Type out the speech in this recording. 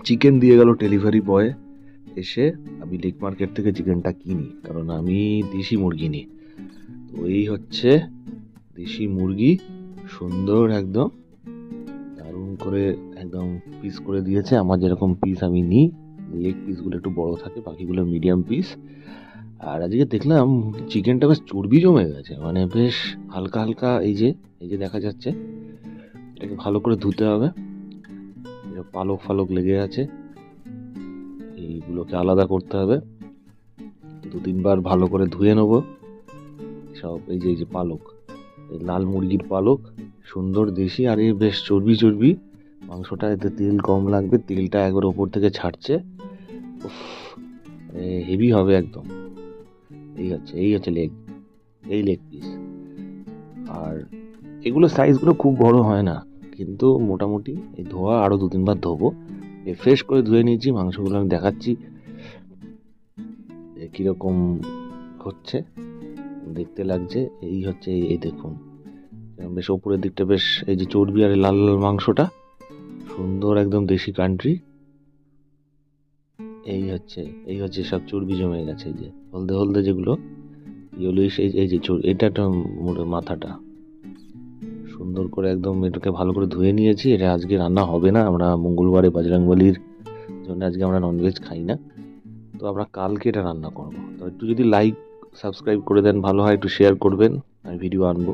Chicken দিয়ে গেল delivery boy এসে। আমি লেক মার্কেট থেকে চিকেনটা কিনি, কারণ আমি দেশি মুরগি নিই। তো এই হচ্ছে দেশি মুরগি, সুন্দর একদম দারুণ করে একদম পিস করে দিয়েছে। আমার যেরকম পিস আমি নিই, লেগ পিসগুলো একটু বড় থাকে, বাকিগুলো মিডিয়াম পিস। আর আজকে দেখলাম চিকেনটা বেশ চর্বি জমে গেছে, মানে বেশ হালকা হালকা এই যে দেখা যাচ্ছে। এটাকে ভালো করে ধুতে হবে, পালক ফালক লেগে আছে, এইগুলোকে আলাদা করতে হবে। 2-3 বার ভালো করে ধুয়ে নেবো সব। এই যে পালক, এই লাল মুরগির পালক, সুন্দর দেশি, আর এই বেশ চর্বি চর্বি মাংসটা। এতে তেল কম লাগবে, তেলটা একবার ওপর থেকে ছাড়ছে। উফ, হেভি হবে একদম। এই হচ্ছে লেগ পিস। আর এগুলো সাইজগুলো খুব বড় হয় না, কিন্তু মোটামুটি এই ধোয়া আরো 2-3 বার ধোবো। ফ্রেশ করে ধুয়ে নিয়েছি মাংসগুলো, আমি দেখাচ্ছি কিরকম হচ্ছে, দেখতে লাগছে। এই হচ্ছে এই দেখুন, বেশ ওপরের দিকটা বেশ এই যে চর্বি আর লাল লাল মাংসটা সুন্দর একদম দেশি কান্ট্রি। এই হচ্ছে সব চর্বি জমে গেছে, এই যে হলদে হলদে যেগুলো ইয়েলোইশ, এই যে এটা একটা মাথাটা সুন্দর করে একদম এটাকে ভালো করে ধুয়ে নিয়েছি। এটা আজকে রান্না হবে না, আমরা মঙ্গলবারে বজরংবলির জন্য আজকে আমরা ননভেজ খাই না। তো আমরা কালকে এটা রান্না করবো। তো একটু যদি লাইক সাবস্ক্রাইব করে দেন ভালো হয়, একটু শেয়ার করবেন, আমি ভিডিও আনবো।